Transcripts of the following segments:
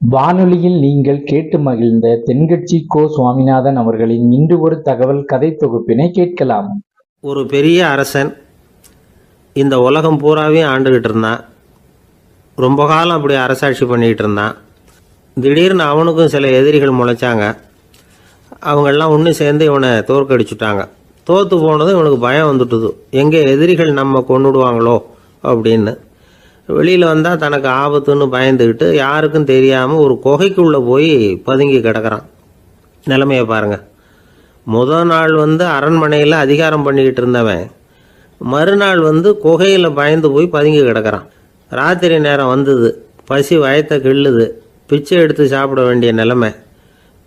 வானொலியில் நீங்கள் கேட்டு மகிழ்ந்த தென்கட்சி கோ. சுவாமிநாதன் அவர்களின் இன்று ஒரு தகவல் கதை தொகுப்பினை கேட்கலாம். ஒரு பெரிய அரசன் இந்த உலகம் பூராவையும் ஆண்டுகிட்டு இருந்தான். ரொம்ப காலம் அப்படி அரசாட்சி பண்ணிகிட்டு இருந்தான். திடீர்னு அவனுக்கும் சில எதிரிகள் முளைச்சாங்க. அவங்கெல்லாம் ஒன்று சேர்ந்து இவனை தோற்கடிச்சுட்டாங்க. தோற்று போனதும் இவனுக்கு பயம் வந்துட்டுது, எங்கே எதிரிகள் நம்ம கொண்டுடுவாங்களோ அப்படின்னு. வெளியில் வந்தால் தனக்கு ஆபத்துன்னு பயந்துக்கிட்டு யாருக்கும் தெரியாமல் ஒரு குகைக்குள்ளே போய் பதுங்கி கிடக்கிறான். நிலைமையை பாருங்கள். முதல் நாள் அரண்மனையில் அதிகாரம் பண்ணிக்கிட்டு இருந்தவன் மறுநாள் குகையில் பயந்து போய் பதுங்கி கிடக்கிறான். ராத்திரி நேரம் வந்தது, பசி வயத்தை கிள்ளுது, பிச்சை எடுத்து சாப்பிட வேண்டிய நிலைமை.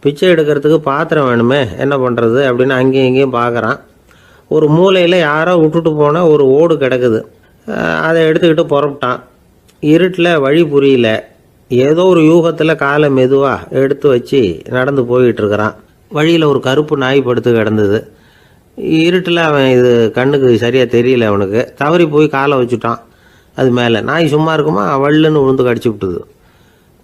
பிச்சை எடுக்கிறதுக்கு பாத்திரம் வேணுமே, என்ன பண்ணுறது அப்படின்னு அங்கேயும் இங்கேயும் பார்க்குறான். ஒரு மூலையில் யாரோ விட்டுட்டு போன ஒரு ஓடு கிடக்குது. அதை எடுத்துக்கிட்டு புறப்பட்டான். இருட்டில் வழி புரியல. ஏதோ ஒரு யூகத்தில் காலை மெதுவாக எடுத்து வச்சு நடந்து போயிட்டுருக்கிறான். வழியில் ஒரு கருப்பு நாய் படுத்து கிடந்தது. இருட்டில் அவன் இது கண்ணுக்கு சரியாக தெரியல. அவனுக்கு தவறி போய் காலை வச்சுட்டான். அது மேலே நாய் சும்மா இருக்குமா, வள்ளுன்னு உழுந்து கடிச்சு விட்டுது.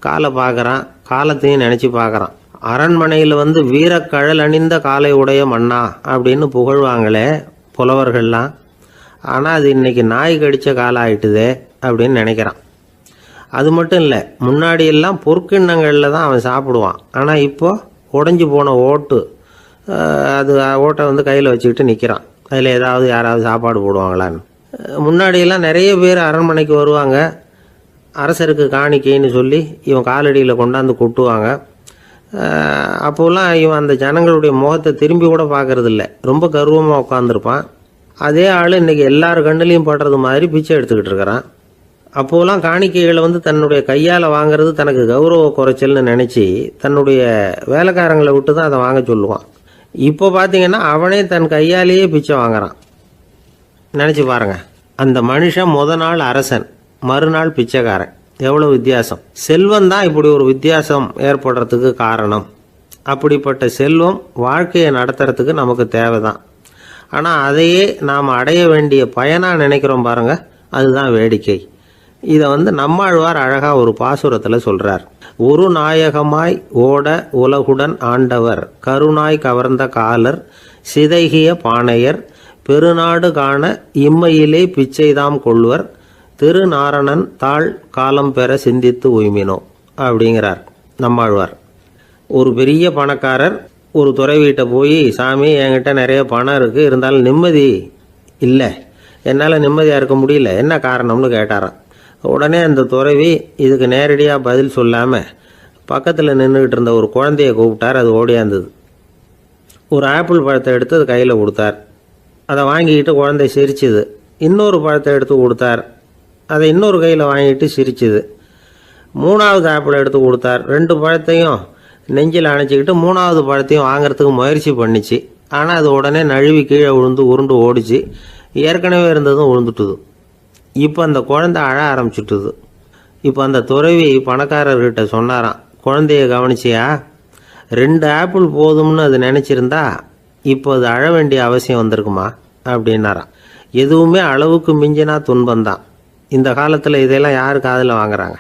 காலை பார்க்குறான், காலத்தையும் நினச்சி பார்க்குறான். அரண்மனையில் வீரக்கழல் அணிந்த காலை உடைய மன்னா அப்படின்னு புகழ்வாங்களே புலவர்கள்லாம். ஆனால் அது இன்றைக்கி நாய் கடித்த காலம் ஆகிட்டுதே அப்படின்னு நினைக்கிறான். அது மட்டும் இல்லை, முன்னாடியெல்லாம் பொற்கிண்ணங்களில் தான் அவன் சாப்பிடுவான். ஆனால் இப்போது உடஞ்சி போன ஓட்டு, அது ஓட்டை கையில் வச்சுக்கிட்டு நிற்கிறான். அதில் யாராவது சாப்பாடு போடுவாங்களான்னு. முன்னாடியெல்லாம் நிறைய பேர் அரண்மனைக்கு வருவாங்க. அரசருக்கு காணிக்கைன்னு சொல்லி இவன் காலடியில் கொண்டாந்து கொட்டுவாங்க. அப்போல்லாம் இவன் அந்த ஜனங்களுடைய முகத்தை திரும்பி கூட பார்க்கறதில்ல. ரொம்ப கர்வமாக உட்காந்துருப்பான். அதே ஆள் இன்றைக்கி எல்லார் கண்ணுலையும் படுறது மாதிரி பிச்சை எடுத்துக்கிட்டு இருக்கிறான். அப்போலாம் காணிக்கைகளை தன்னுடைய கையால் வாங்கிறது தனக்கு கௌரவ குறைச்சல்னு நினச்சி தன்னுடைய வேலைக்காரங்களை விட்டு தான் அதை வாங்க சொல்லுவான். இப்போ பார்த்தீங்கன்னா அவனே தன் கையாலேயே பிச்சை வாங்குறான். நினச்சி பாருங்கள், அந்த மனுஷன் நாள் அரசன், மறுநாள் பிச்சைக்காரன். எவ்வளோ வித்தியாசம்! செல்வம் தான் இப்படி ஒரு வித்தியாசம் ஏற்படுறதுக்கு காரணம். அப்படிப்பட்ட செல்வம் வாழ்க்கையை நடத்துறதுக்கு நமக்கு தேவைதான். ஆனால் அதையே நாம் அடைய வேண்டிய பயனாக நினைக்கிறோம் பாருங்கள், அதுதான் வேடிக்கை. இதை நம்மாழ்வார் அழகாக ஒரு பாசுரத்தில் சொல்கிறார். ஒரு நாயகமாய் ஓட உலகுடன் ஆண்டவர், கருணாய் கவர்ந்த காலர், சிதைகிய பானையர், பெருநாடு காண இம்மையிலே பிச்சைதாம் கொள்வர், திருநாரணன் தாழ் காலம் பெற சிந்தித்து உய்மினோ அப்படிங்கிறார் நம்மாழ்வார். ஒரு பெரிய பணக்காரர் ஒரு துறவிகிட்ட போய், சாமி என்கிட்ட நிறைய பணம் இருக்குது, இருந்தாலும் நிம்மதி இல்லை, என்னால் நிம்மதியாக இருக்க முடியல, என்ன காரணம்னு கேட்டாராம். உடனே அந்த துறவி இதுக்கு நேரடியாக பதில் சொல்லாமல் பக்கத்தில் நின்றுக்கிட்டு இருந்த ஒரு குழந்தைய கூப்பிட்டார். அது ஓடியாந்தது. ஒரு ஆப்பிள் பழத்தை எடுத்து அது கையில் கொடுத்தார். அதை வாங்கிக்கிட்டு குழந்தை சிரிச்சுது. இன்னொரு பழத்தை எடுத்து கொடுத்தார். அதை இன்னொரு கையில் வாங்கிட்டு சிரிச்சுது. மூணாவது ஆப்பிள் எடுத்து கொடுத்தார். 2 பழத்தையும் நெஞ்சில் அணைச்சிக்கிட்டு 3ஆவது பழத்தையும் வாங்கிறதுக்கு முயற்சி பண்ணிச்சு. ஆனால் அது உடனே நழுவி கீழே விழுந்து உருண்டு ஓடிச்சு. ஏற்கனவே இருந்ததும் விழுந்துட்டுது. இப்போ அந்த குழந்தை அழ ஆரம்பிச்சுட்டுது. இப்போ அந்த துறவி பணக்காரர்கிட்ட சொன்னாராம், குழந்தைய கவனிச்சியா, 2 ஆப்பிள் போதும்னு அது நினச்சிருந்தா இப்போ அது அழ வேண்டிய அவசியம் வந்திருக்குமா அப்படின்னாராம். எதுவுமே அளவுக்கு மிஞ்சினா துன்பந்தான். இந்த காலத்தில் இதெல்லாம் யார் காதில் வாங்குறாங்க?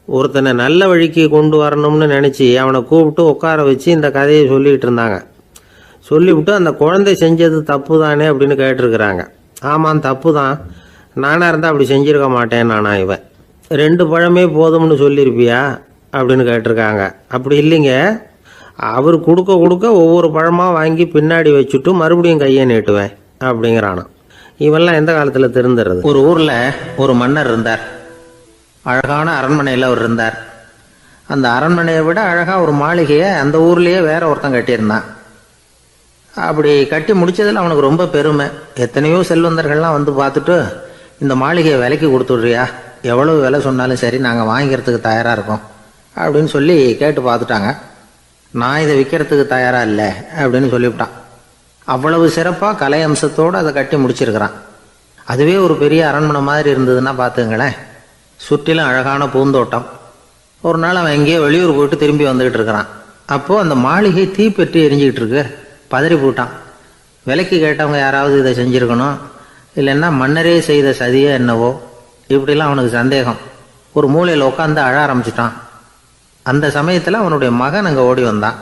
ஒருத்தனை நல்ல வழிக்கு கொண்டு வரணும்னு நினச்சி அவனை கூப்பிட்டு உட்கார வச்சு இந்த கதையை சொல்லிகிட்டு இருந்தாங்க. சொல்லிவிட்டு அந்த குழந்தை செஞ்சது தப்பு தானே அப்படின்னு கேட்டிருக்கிறாங்க. ஆமாம், தப்பு தான், நானாக இருந்தால் அப்படி செஞ்சுருக்க மாட்டேன் நானா இவன். 2 பழமே போதும்னு சொல்லியிருப்பியா அப்படின்னு கேட்டிருக்காங்க. அப்படி இல்லைங்க, அவர் கொடுக்க கொடுக்க ஒவ்வொரு பழமாக வாங்கி பின்னாடி வச்சுட்டு மறுபடியும் கையை நீட்டுவேன் அப்படிங்கிறானா. இவெல்லாம் எந்த காலத்தில் திருந்துறது? ஒரு ஊரில் ஒரு மன்னர் இருந்தார். அழகான அரண்மனையில் அவர் இருந்தார். அந்த அரண்மனையை விட அழகாக ஒரு மாளிகையை அந்த ஊர்லேயே வேற ஒருத்தன் கட்டியிருந்தான். அப்படி கட்டி முடித்ததில் அவனுக்கு ரொம்ப பெருமை. எத்தனையோ செல்வந்தர்கள்லாம் பார்த்துட்டு, இந்த மாளிகையை விலைக்கு கொடுத்துட்றியா, எவ்வளவு விலை சொன்னாலும் சரி நாங்கள் வாங்கிக்கிறதுக்கு தயாராக இருக்கோம் அப்படின்னு சொல்லி கேட்டு பார்த்துட்டாங்க. நான் இதை விற்கிறதுக்கு தயாராக இல்லை அப்படின்னு சொல்லிவிட்டான். அவ்வளவு சிறப்பாக கலை அம்சத்தோடு அதை கட்டி முடிச்சிருக்கிறான். அதுவே ஒரு பெரிய அரண்மனை மாதிரி இருந்ததுன்னா பார்த்துங்களேன். சுற்றிலும் அழகான பூந்தோட்டம். ஒரு நாள் அவன் எங்கேயோ வெளியூர் போயிட்டு திரும்பி வந்துக்கிட்டு இருக்கிறான். அப்போது அந்த மாளிகை தீப்பெட்டி எரிஞ்சிக்கிட்டு இருக்கு. பதறி போட்டான். விலைக்கு கேட்டவங்க யாராவது இதை செஞ்சுருக்கணும், இல்லைன்னா மன்னரே செய்த சதியே என்னவோ, இப்படிலாம் அவனுக்கு சந்தேகம். ஒரு மூலையில் உட்காந்து அழ ஆரம்பிச்சிட்டான். அந்த சமயத்தில் அவனுடைய மகன் அங்கே ஓடி வந்தான்.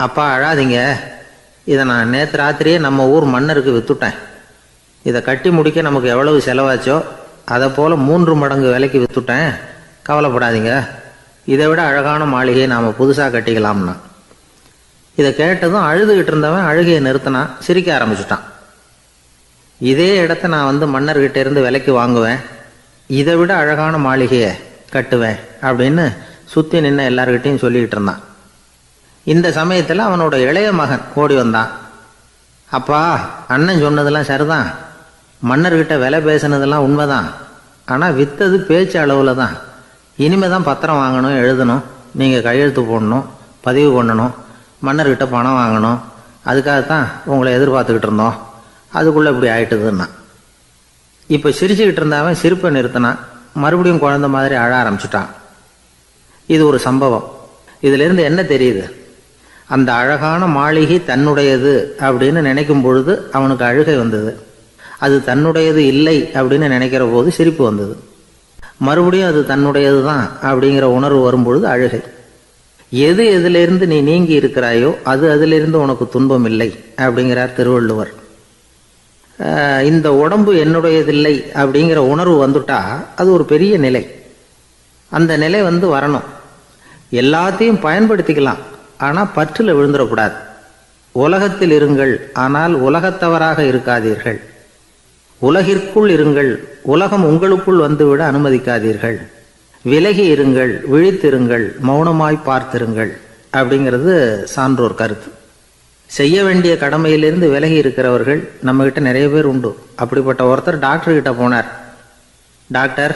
அப்பா அழாதீங்க, இதை நான் நேற்று ராத்திரியே நம்ம ஊர் மன்னருக்கு விற்றுட்டேன். இதை கட்டி முடிக்க நமக்கு எவ்வளவு செலவாச்சோ அதை போல் 3 மடங்கு விலைக்கு விற்றுட்டேன். கவலைப்படாதீங்க, இதை விட அழகான மாளிகையை நாம் புதுசாக கட்டிக்கலாம்னா. இதை கேட்டதும் அழுதுகிட்டு இருந்தவன் அழுகையை நிறுத்தினான், சிரிக்க ஆரம்பிச்சிட்டான். இதே இடத்த நான் மன்னர்கிட்ட இருந்து விலைக்கு வாங்குவேன், இதை விட அழகான மாளிகையை கட்டுவேன் அப்படின்னு சுற்றி நின்று எல்லார்கிட்டையும் சொல்லிக்கிட்டு இருந்தான். இந்த சமயத்தில் அவனோட இளைய மகன் ஓடி வந்தான். அப்பா, அண்ணன் சொன்னதெல்லாம் சரிதான், மன்னர்கிட்ட விலை பேசினதெல்லாம் உண்மைதான், ஆனால் விற்றது பேச்சு அளவில் தான். இனிமே தான் பத்திரம் வாங்கணும், எழுதணும், நீங்கள் கையெழுத்து போடணும், பதிவு பண்ணணும், மன்னர்கிட்ட பணம் வாங்கணும். அதுக்காகத்தான் உங்களை எதிர்பார்த்துக்கிட்டு இருந்தோம். அதுக்குள்ளே இப்படி ஆயிட்டுதுன்னா. இப்போ சிரிச்சுக்கிட்டு இருந்தவன் சிரிப்பை நிறுத்தினான். மறுபடியும் குழந்தை மாதிரி அழ ஆரம்பிச்சிட்டான். இது ஒரு சம்பவம். இதிலிருந்து என்ன தெரியுது? அந்த அழகான மாளிகை தன்னுடையது அப்படின்னு நினைக்கும் பொழுது அவனுக்கு அழுகை வந்தது. அது தன்னுடையது இல்லை அப்படின்னு நினைக்கிற போது சிரிப்பு வந்தது. மறுபடியும் அது தன்னுடையது தான் அப்படிங்கிற உணர்வு வரும்பொழுது அழுகை. எது எதிலிருந்து நீ நீங்கி இருக்கிறாயோ அது அதிலிருந்து உனக்கு துன்பம் இல்லை அப்படிங்கிறார் திருவள்ளுவர். இந்த உடம்பு என்னுடையதில்லை அப்படிங்கிற உணர்வு வந்துட்டா அது ஒரு பெரிய நிலை. அந்த நிலை வரணும். எல்லாத்தையும் பயன்படுத்திக்கலாம், ஆனால் பற்றில் விழுந்துடக்கூடாது. உலகத்தில் இருங்கள், ஆனால் உலகத்தவராக இருக்காதீர்கள். உலகிற்குள் இருங்கள், உலகம் உங்களுக்குள் வந்துவிட அனுமதிக்காதீர்கள். விலகி இருங்கள், விழித்திருங்கள், மௌனமாய் பார்த்திருங்கள் அப்படிங்கிறது சான்றோர் கருத்து. செய்ய வேண்டிய கடமையிலிருந்து விலகி இருக்கிறவர்கள் நம்மகிட்ட நிறைய பேர் உண்டு. அப்படிப்பட்ட ஒருத்தர் டாக்டர்கிட்ட போனார். டாக்டர்,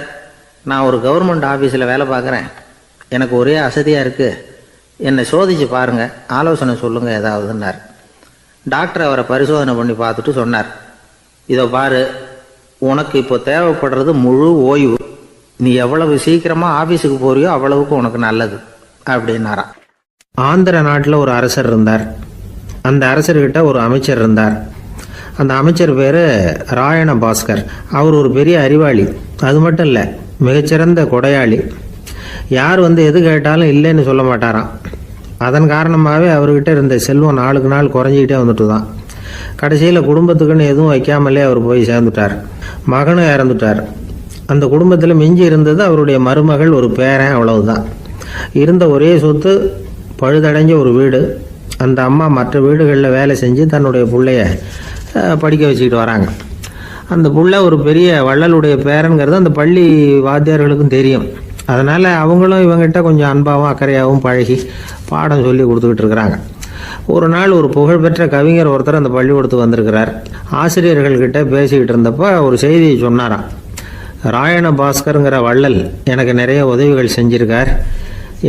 நான் ஒரு கவர்மெண்ட் ஆஃபீஸில் வேலை பார்க்குறேன், எனக்கு ஒரே அசதியாக இருக்குது, என்னை சோதிச்சு பாருங்கள், ஆலோசனை சொல்லுங்கள் ஏதாவதுன்னார். டாக்டர் அவரை பரிசோதனை பண்ணி பார்த்துட்டு சொன்னார், இதோ பாரு, உனக்கு இப்போ தேவைப்படுறது முழு ஓய்வு. நீ எவ்வளவு சீக்கிரமாக ஆஃபீஸுக்கு போறியோ அவ்வளவுக்கு உனக்கு நல்லது அப்படின்னாராம். ஆந்திர நாட்டில் ஒரு அரசர் இருந்தார். அந்த அரசர்கிட்ட ஒரு அமைச்சர் இருந்தார். அந்த அமைச்சர் பேர் ராயண பாஸ்கர். அவர் ஒரு பெரிய அறிவாளி. அது மட்டும் இல்லை, மிகச்சிறந்த கொடையாளி. யார் எது கேட்டாலும் இல்லைன்னு சொல்ல மாட்டாராம். அதன் காரணமாகவே அவர்கிட்ட இருந்த செல்வம் நாளுக்கு நாள் குறைஞ்சிக்கிட்டே வந்துட்டு தான். கடைசியில் குடும்பத்துக்குன்னு எதுவும் வைக்காமலே அவர் போய் சேர்ந்துட்டார். மகனும் இறந்துட்டார். அந்த குடும்பத்தில் மிஞ்சி இருந்தது அவருடைய மருமகள், ஒரு பேரன், அவ்வளவுதான். இருந்த ஒரே சொத்து பழுதடைஞ்ச ஒரு வீடு. அந்த அம்மா மற்ற வீடுகளில் வேலை செஞ்சு தன்னுடைய பிள்ளைய படிக்க வச்சுக்கிட்டு வராங்க. அந்த புள்ள ஒரு பெரிய வள்ளலுடைய பேரன்கிறது அந்த பள்ளி வாத்தியார்களுக்கும் தெரியும். அதனால் அவங்களும் இவங்ககிட்ட கொஞ்சம் அன்பாகவும் அக்கறையாகவும் பழகி பாடம் சொல்லி கொடுத்துக்கிட்டு இருக்கிறாங்க. ஒரு நாள் ஒரு புகழ்பெற்ற கவிஞர் ஒருத்தர் அந்த பள்ளிக்கூடத்துக்கு வந்திருக்கிறார். ஆசிரியர்கள்கிட்ட பேசிக்கிட்டு இருந்தப்போ ஒரு செய்தியை சொன்னாராம். ராயண பாஸ்கருங்கிற வள்ளல் எனக்கு நிறைய உதவிகள் செஞ்சிருக்கார்,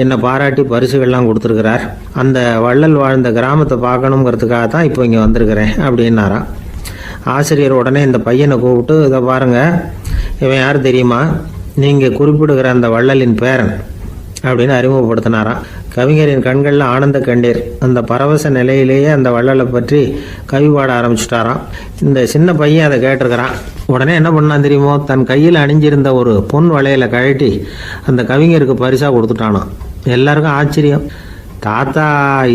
என்னை பாராட்டி பரிசுகள்லாம் கொடுத்துருக்கிறார். அந்த வள்ளல் வாழ்ந்த கிராமத்தை பார்க்கணுங்கிறதுக்காக தான் இப்போ இங்கே வந்திருக்கிறேன் அப்படின்னாராம். ஆசிரியர் உடனே இந்த பையனை கூப்பிட்டு, இதை பாருங்கள், இவன் யார் தெரியுமா? நீங்கள் குறிப்பிடுகிற அந்த வள்ளலின் பேரன் அப்படின்னு அறிமுகப்படுத்தினாராம். கவிஞரின் கண்களில் ஆனந்த கண்டீர். அந்த பரவச நிலையிலேயே அந்த வள்ளலை பற்றி கவி பாட ஆரம்பிச்சுட்டாராம். இந்த சின்ன பையன் அதை கேட்டிருக்கிறான். உடனே என்ன பண்ணான் தெரியுமோ? தன் கையில் அணிஞ்சிருந்த ஒரு பொன் வளையலை கழட்டி அந்த கவிஞருக்கு பரிசாக கொடுத்துட்டானான். எல்லாருக்கும் ஆச்சரியம். தாத்தா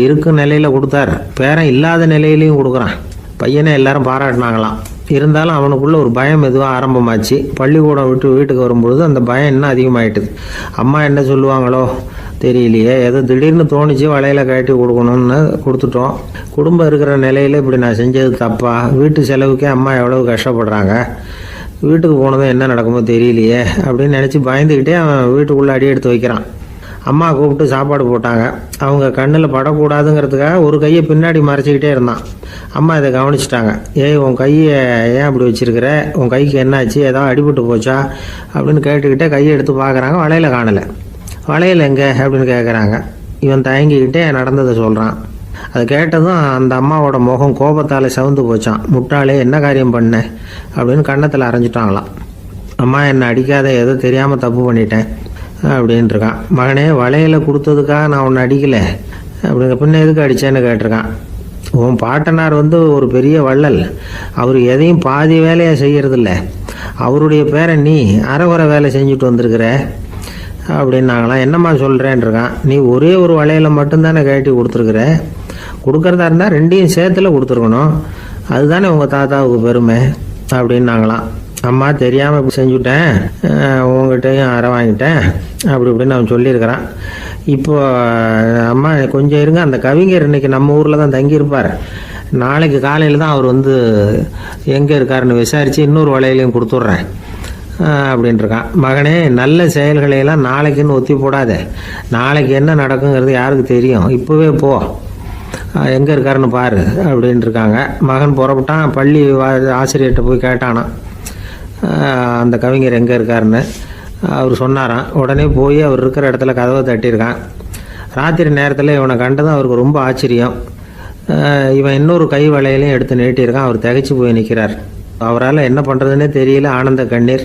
இருக்கும் நிலையில் கொடுத்தார், பேரன் இல்லாத நிலையிலையும் கொடுக்குறான். பையனை எல்லாரும் பாராட்டினாங்களாம். இருந்தாலும் அவனுக்குள்ள ஒரு பயம் எதுவும் ஆரம்பமாச்சு. பள்ளிக்கூடம் விட்டு வீட்டுக்கு வரும்பொழுது அந்த பயம் இன்னும் அதிகமாயிட்டுது. அம்மா என்ன சொல்லுவாங்களோ தெரியலையே, ஏதோ திடீர்னு தோணிச்சு வளையல கட்டி கொடுக்கணும்னு கொடுத்துட்டோம். குடும்பம் இருக்கிற நிலையில் இப்படி நான் செஞ்சது தப்பா? வீட்டு செலவுக்கே அம்மா எவ்வளவு கஷ்டப்படுறாங்க, வீட்டுக்கு போனதும் என்ன நடக்குமோ தெரியலையே அப்படின்னு நினச்சி பயந்துக்கிட்டே அவன் வீட்டுக்குள்ளே அடி எடுத்து வைக்கிறான். அம்மா கூப்பிட்டு சாப்பாடு போட்டாங்க. அவங்க கண்ணில் படக்கூடாதுங்கிறதுக்காக ஒரு கையை பின்னாடி மறைச்சிக்கிட்டே இருந்தான். அம்மா இதை கவனிச்சிட்டாங்க. ஏய், உன் கையை ஏன் அப்படி வச்சிருக்கிற? உன் கைக்கு என்னாச்சு? ஏதாவது அடிபட்டு போச்சா அப்படின்னு கேட்டுக்கிட்டே கையை எடுத்து பார்க்குறாங்க. வளையல காணலை. வளையல் எங்கே அப்படின்னு கேட்குறாங்க. இவன் தயங்கிக்கிட்டே நடந்ததை சொல்கிறான். அது கேட்டதும் அந்த அம்மாவோட முகம் கோபத்தால் சவுந்து போச்சான். முட்டாளே, என்ன காரியம் பண்ண அப்படின்னு கன்னத்தில் அரைஞ்சிட்டாங்களாம். அம்மா, என்னை அடிக்காத, ஏதோ தெரியாமல் தப்பு பண்ணிட்டேன் அப்படின்ட்டுருக்கான். மகனே, வளையலை கொடுத்ததுக்காக நான் உன்னை அடிக்கலை அப்படிங்க, பின்ன எதுக்கு அடித்தேன்னு கேட்டிருக்கான். உன் பாட்டனார் ஒரு பெரிய வள்ளல், அவர் எதையும் பாதி வேலையை செய்யறதில்ல. அவருடைய பேரை நீ அரைகுறை வேலை செஞ்சுட்டு வந்திருக்கிற, அப்படின்னாங்களாம். என்னம்மா சொல்கிறேன் இருக்கான். நீ ஒரே ஒரு வளையலை மட்டும்தானே கழட்டி கொடுத்துருக்குற, கொடுக்கறதா இருந்தால் ரெண்டையும் சேர்த்துல கொடுத்துருக்கணும், அதுதானே உங்கள் தாத்தாவுக்கு பெருமை அப்படின்னாங்களாம். அம்மா தெரியாமல் இப்படி செஞ்சுட்டேன், உங்ககிட்டையும் அரை வாங்கிட்டேன் அப்படி இப்படின்னு அவன் சொல்லியிருக்கிறான். இப்போ அம்மா கொஞ்சம் இருங்க, அந்த கவிஞர் இன்னைக்கு நம்ம ஊரில் தான் தங்கியிருப்பார், நாளைக்கு காலையில் தான் அவர் வந்து எங்கே இருக்காருன்னு விசாரித்து இன்னொரு வளையலையும் கொடுத்துட்றேன் அப்படின்ட்டுருக்கான். மகனே, நல்ல செயல்களையெல்லாம் நாளைக்குன்னு ஒத்தி போடாத, நாளைக்கு என்ன நடக்குங்கிறது யாருக்கு தெரியும், இப்போவே போ, எங்கே இருக்காருன்னு பாரு அப்படின்ட்டுருக்காங்க. மகன் புறப்பட்டான், பள்ளி ஆசிரியர்கிட்ட போய் கேட்டானா அந்த கவிஞர் எங்கே இருக்காருன்னு. அவர் சொன்னாராம். உடனே போய் அவர் இருக்கிற இடத்துல கதவை தட்டியிருக்கான். ராத்திரி நேரத்தில் இவனை கண்டதும் அவருக்கு ரொம்ப ஆச்சரியம். இவன் இன்னொரு கை வளையலையும் எடுத்து நீட்டியிருக்கான். அவர் திகைச்சு போய் நிற்கிறார். அவரால் என்ன பண்ணுறதுன்னே தெரியல, ஆனந்த கண்ணீர்.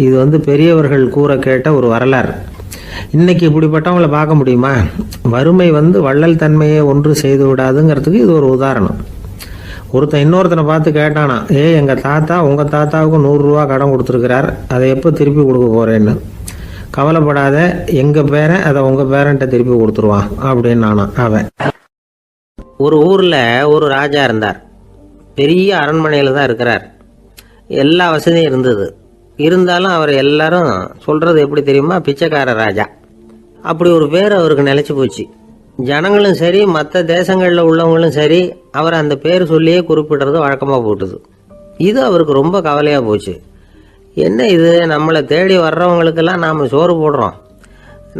இது வந்து பெரியவர்கள் கூற கேட்ட ஒரு வரலாறு. இன்னைக்கு இப்படிப்பட்டவங்களை பார்க்க முடியுமா? வறுமை வந்து வள்ளல் தன்மையை ஒன்று செய்து விடாதுங்கிறதுக்கு இது ஒரு உதாரணம். ஒருத்தன் இன்னொருத்தனை பார்த்து கேட்டானா, எங்கள் தாத்தா உங்கள் தாத்தாவுக்கு 100 ரூபா கடன் கொடுத்துருக்கிறார், அதை எப்போ திருப்பி கொடுக்க போகிறேன்னு. கவலைப்படாத, எங்கள் பேரன் அதை உங்கள் பேரன்ட்ட திருப்பி கொடுத்துருவான் அப்படின்னு நானா அவன். ஒரு ஊரில் ஒரு ராஜா இருந்தார். பெரிய அரண்மனையில் தான் இருக்கிறார். எல்லா வசதியும் இருந்தது. இருந்தாலும் அவர் எல்லாரும் சொல்கிறது எப்படி தெரியுமா, பிச்சைக்கார ராஜா. அப்படி ஒரு பேர் அவருக்கு நிலைச்சி போச்சு. ஜனங்களும் சரி, மற்ற தேசங்களில் உள்ளவங்களும் சரி, அவர் அந்த பேர் சொல்லியே குறிப்பிடுறது வழக்கமாக போட்டுது. இது அவருக்கு ரொம்ப கவலையாக போச்சு. என்ன இது, நம்மளை தேடி வர்றவங்களுக்கெல்லாம் நாம் சோறு போடுறோம்,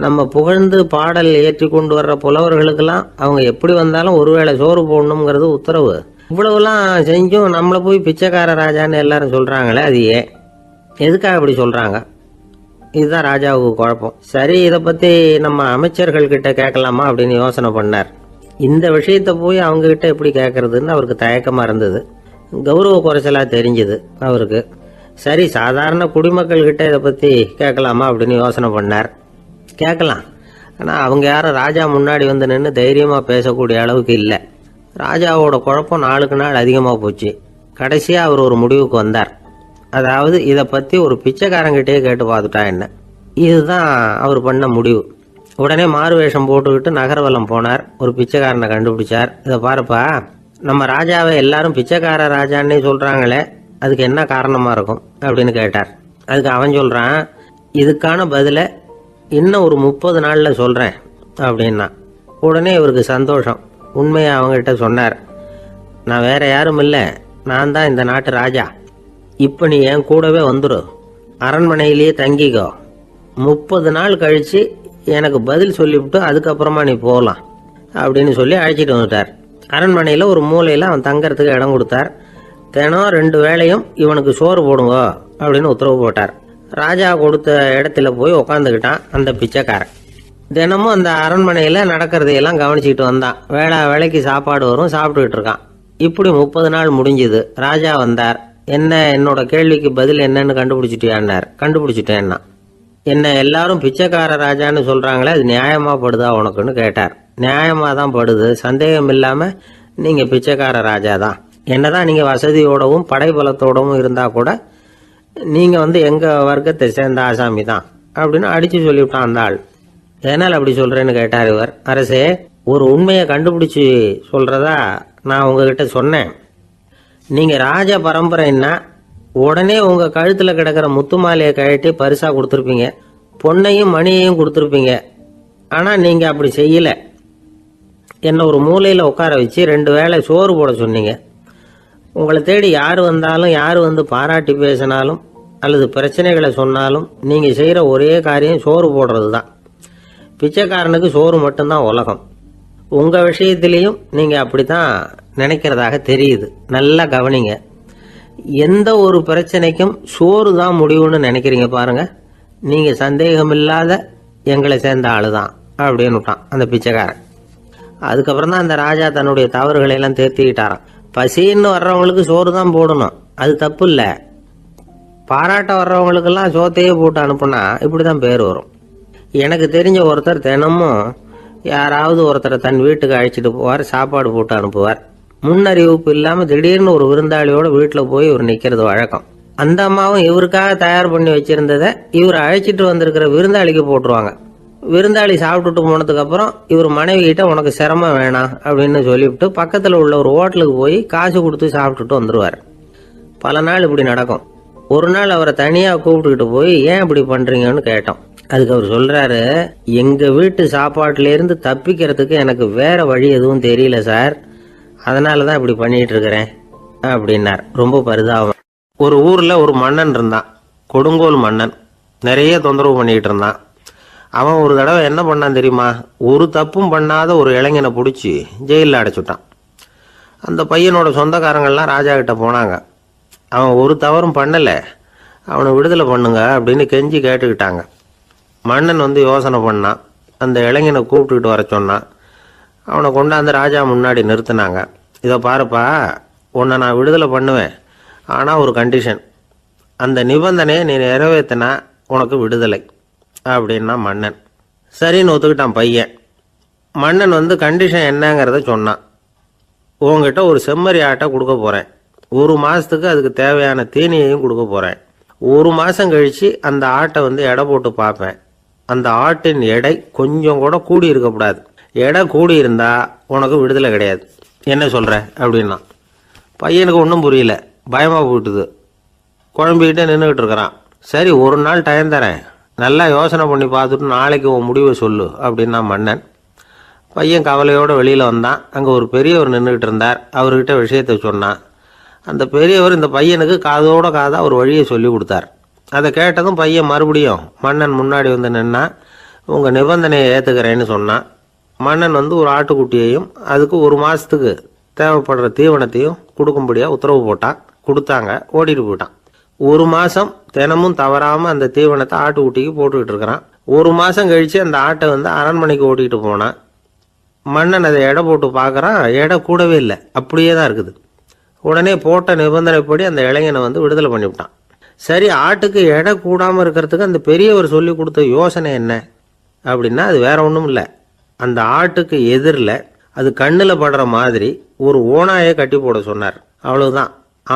நம்ம புகழ்ந்து பாடல் ஏற்றி கொண்டு வர்ற புலவர்களுக்கெல்லாம் அவங்க எப்படி வந்தாலும் ஒருவேளை சோறு போடணுங்கிறது உத்தரவு. இவ்வளவுலாம் செஞ்சும் நம்மளை போய் பிச்சைக்கார ராஜான்னு எல்லாரும் சொல்கிறாங்களே, அது எதுக்காக அப்படி சொல்கிறாங்க? இதுதான் ராஜாவுக்கு குழப்பம். சரி, இதை பற்றி நம்ம அமைச்சர்கள் கிட்ட கேட்கலாமா அப்படின்னு யோசனை பண்ணார். இந்த விஷயத்த போய் அவங்க கிட்ட எப்படி கேட்கறதுன்னு அவருக்கு தயக்கமாக இருந்தது. கௌரவ குறைச்சலாக தெரிஞ்சுது அவருக்கு. சரி, சாதாரண குடிமக்கள் கிட்ட இதை பற்றி கேட்கலாமா அப்படின்னு யோசனை பண்ணார். கேட்கலாம், ஆனால் அவங்க யாரும் ராஜா முன்னாடி வந்து நின்று தைரியமாக பேசக்கூடிய அளவுக்கு இல்லை. ராஜாவோட குழப்பம் நாளுக்கு நாள் அதிகமாக போச்சு. கடைசியாக அவர் ஒரு முடிவுக்கு வந்தார். அதாவது இதை பற்றி ஒரு பிச்சைக்காரங்கிட்டே கேட்டு பார்த்துட்டா என்ன. இதுதான் அவர் பண்ண முடிவு. உடனே மாறு வேஷம் போட்டுக்கிட்டு நகர்வலம் போனார். ஒரு பிச்சைக்காரனை கண்டுபிடிச்சார். இதை பாருப்பா, நம்ம ராஜாவை எல்லாரும் பிச்சைக்கார ராஜான்னே சொல்கிறாங்களே, அதுக்கு என்ன காரணமாக இருக்கும் அப்படின்னு கேட்டார். அதுக்கு அவன் சொல்கிறான், இதுக்கான பதிலை இன்னும் ஒரு 30 நாளில் சொல்கிறேன் அப்படின்னா. உடனே இவருக்கு சந்தோஷம். உண்மையை அவங்ககிட்ட சொன்னார். நான் வேற யாரும் இல்லை, நான் தான் இந்த நாட்டு ராஜா. இப்போ நீ என் கூடவே வந்துடு, அரண்மனையிலேயே தங்கிக்கோ, 30 நாள் கழித்து எனக்கு பதில் சொல்லிவிட்டு அதுக்கப்புறமா நீ போகலாம் அப்படின்னு சொல்லி அழைச்சிட்டு வந்துட்டார். அரண்மனையில் ஒரு மூலையில் அவன் தங்கறதுக்கு இடம் கொடுத்தார். தினம் 2 வேளையும் இவனுக்கு சோறு போடுங்க அப்படின்னு உத்தரவு போட்டார். ராஜா கொடுத்த இடத்துல போய் உக்காந்துக்கிட்டான் அந்த பிச்சைக்காரன். தினமும் அந்த அரண்மனையில் நடக்கிறதையெல்லாம் கவனிச்சுக்கிட்டு வந்தான். வேளைக்கு சாப்பாடு வரும், சாப்பிட்டுக்கிட்டு இருக்கான். இப்படி 30 நாள் முடிஞ்சுது. ராஜா வந்தார். என்ன, என்னோட கேள்விக்கு பதில் என்னன்னு கண்டுபிடிச்சிட்டியான்னார். கண்டுபிடிச்சிட்டேன்னா. என்ன எல்லாரும் பிச்சைக்கார ராஜான்னு சொல்கிறாங்களே, அது நியாயமாக படுதா உனக்குன்னு கேட்டார். நியாயமாக தான் படுது, சந்தேகம் இல்லாமல் நீங்கள் பிச்சைக்கார ராஜா தான். என்னதான் நீங்கள் வசதியோடவும் படைபலத்தோடவும் இருந்தால் கூட நீங்கள் வந்து எங்கள் வர்க்கத்தை சேர்ந்த ஆசாமி தான் அப்படின்னு அடித்து சொல்லிவிட்டான் அந்த ஆள். எதனால் அப்படி சொல்கிறேன்னு கேட்டார் இவர். அரசே, ஒரு உண்மையை கண்டுபிடிச்சி சொல்கிறதா நான் உங்ககிட்ட சொன்னேன். நீங்கள் ராஜ பரம்பரைன்னா உடனே உங்கள் கழுத்தில் கிடக்கிற முத்து மாலையை கழட்டி பரிசாக கொடுத்துருப்பீங்க, பொண்ணையும் மணியையும் கொடுத்துருப்பீங்க. ஆனால் நீங்கள் அப்படி செய்யலை. என்னை ஒரு மூலையில் உட்கார வச்சு 2 வேளை சோறு போட சொன்னீங்க. உங்களை தேடி யார் வந்தாலும், யார் வந்து பாராட்டி பேசினாலும் அல்லது பிரச்சனைகளை சொன்னாலும் நீங்கள் செய்கிற ஒரே காரியம் சோறு போடுறது தான். பிச்சைக்காரனுக்கு சோறு மட்டும்தான் உலகம். உங்கள் விஷயத்திலையும் நீங்கள் அப்படி தான் நினைக்கிறதாக தெரியுது. நல்லா கவனிங்க. எந்த ஒரு பிரச்சனைக்கும் சோறு தான் முடிவுன்னு நினைக்கிறீங்க பாருங்க. நீங்கள் சந்தேகமில்லாத எங்களை சேர்ந்த ஆளு தான் அப்படின்னு விட்டான் அந்த பிச்சைக்காரன். அதுக்கப்புறம் தான் அந்த ராஜா தன்னுடைய தவறுகளை எல்லாம் தேர்த்திக்கிட்டாராம். பசின்னு வர்றவங்களுக்கு சோறு தான் போடணும், அது தப்பு இல்லை. பாராட்ட வர்றவங்களுக்கெல்லாம் சோத்தையே போட்டு அனுப்புனா இப்படி தான் பேர் வரும். எனக்கு தெரிஞ்ச ஒருத்தர் தினமும் யாராவது ஒருத்தரை தன் வீட்டுக்கு அழைச்சிட்டு போவார், சாப்பாடு போட்டு அனுப்புவார். முன்னறிவிப்பு இல்லாமல் திடீர்னு ஒரு விருந்தாளியோட வீட்டில் போய் ஒரு நிற்கிறது வழக்கம். அந்த அம்மாவும் இவருக்காக தயார் பண்ணி வச்சிருந்ததை இவர் அழைச்சிட்டு வந்திருக்கிற விருந்தாளிக்கு போட்டுருவாங்க. விருந்தாளி சாப்பிட்டுட்டு போனதுக்கு அப்புறம் இவர் மனைவி கிட்ட உனக்கு சிரமம் வேணாம் அப்படின்னு சொல்லிவிட்டு பக்கத்தில் உள்ள ஒரு ஹோட்டலுக்கு போய் காசு கொடுத்து சாப்பிட்டுட்டு வந்துடுவார். பல நாள் இப்படி நடக்கும். ஒரு நாள் அவரை தனியாக கூப்பிட்டுக்கிட்டு போய் ஏன் இப்படி பண்ணுறீங்கன்னு கேட்டோம். அதுக்கு அவர் சொல்கிறாரு, எங்கள் வீட்டு சாப்பாட்டிலேருந்து தப்பிக்கிறதுக்கு எனக்கு வேற வழி எதுவும் தெரியல சார், அதனால தான் இப்படி பண்ணிட்டு இருக்கிறேன் அப்படின்னார். ரொம்ப பரிதாபம். ஒரு ஊரில் ஒரு மன்னன் இருந்தான், கொடுங்கோல் மன்னன். நிறைய தொந்தரவு பண்ணிக்கிட்டு இருந்தான். அவன் ஒரு தடவை என்ன பண்ணான் தெரியுமா? ஒரு தப்பும் பண்ணாத ஒரு இளைஞனை பிடிச்சி ஜெயிலில் அடைச்சுட்டான். அந்த பையனோட சொந்தக்காரங்கள்லாம் ராஜா கிட்ட போனாங்க. அவன் ஒரு தவறும் பண்ணலை, அவனை விடுதலை பண்ணுங்க அப்படின்னு கெஞ்சி கேட்டுக்கிட்டாங்க. மன்னன் யோசனை பண்ணான். அந்த இளைஞனை கூப்பிட்டுக்கிட்டு வர சொன்னான். அவனை கொண்டாந்து ராஜா முன்னாடி நிறுத்தினாங்க. இதை பாருப்பா, உன்னை நான் விடுதலை பண்ணுவேன், ஆனால் ஒரு கண்டிஷன். அந்த நிபந்தனையை நீ நிறைவேற்றினா உனக்கு விடுதலை அப்படின்னா மன்னன். சரின்னு ஒத்துக்கிட்டான் பையன். மன்னன் கண்டிஷன் என்னங்கிறத சொன்னான். உங்ககிட்ட ஒரு செம்மறி ஆட்டை கொடுக்க போகிறேன், 1 மாதத்துக்கு அதுக்கு தேவையான தீனியையும் கொடுக்க போகிறேன். 1 மாதம் கழித்து அந்த ஆட்டை எடை போட்டு பார்ப்பேன். அந்த ஆட்டின் எடை கொஞ்சம் கூட கூடி இருக்கக்கூடாது. எடை கூடி இருந்தால் உனக்கு விடுதலை கிடையாது. என்ன சொல்கிற அப்படின்னா. பையனுக்கு ஒன்றும் புரியல, பயமாக போயிட்டுது. குழம்பிக்கிட்டே நின்றுக்கிட்டு இருக்கிறான். சரி, ஒரு நாள் டைம் தரேன், நல்லா யோசனை பண்ணி பார்த்துட்டு நாளைக்கு உன் முடிவை சொல்லு அப்படின்னா மன்னன். பையன் கவலையோடு வெளியில் வந்தான். அங்கே ஒரு பெரியவர் நின்றுக்கிட்டு இருந்தார். அவர்கிட்ட விஷயத்தை சொன்னான். அந்த பெரியவர் இந்த பையனுக்கு காதோட காதாக ஒரு வழியை சொல்லி கொடுத்தார். அதை கேட்டதும் பையன் மறுபடியும் மன்னன் முன்னாடி நின்னா, உங்கள் நிபந்தனையை ஏற்றுக்கிறேன்னு சொன்னான். மன்னன் ஒரு ஆட்டுக்குட்டியையும் அதுக்கு 1 மாதத்துக்கு தேவைப்படுற தீவனத்தையும் கொடுக்கும்படியாக உத்தரவு போட்டான். கொடுத்தாங்க, ஓடிட்டு போயிட்டான். 1 மாதம் தினமும் தவறாமல் அந்த தீவனத்தை ஆட்டுக்குட்டிக்கு போட்டுக்கிட்டு இருக்கிறான். 1 மாதம் கழித்து அந்த ஆட்டை அரண்மனைக்கு ஓட்டிகிட்டு போனான். மன்னன் அதை எடை போட்டு பார்க்குறான், எடை கூடவே இல்லை, அப்படியே தான் இருக்குது. உடனே போட்ட நிபந்தனைப்படி அந்த இளைஞனை விடுதலை பண்ணிவிட்டான். சரி, ஆட்டுக்கு எடை கூடாமல் இருக்கிறதுக்கு அந்த பெரியவர் சொல்லி கொடுத்த யோசனை என்ன அப்படின்னா, அது வேற ஒன்றும் இல்லை. அந்த ஆட்டுக்கு எதிரில் அது கண்ணில் படுற மாதிரி ஒரு ஓநாயை கட்டி போட சொன்னார். அவ்வளவுதான்.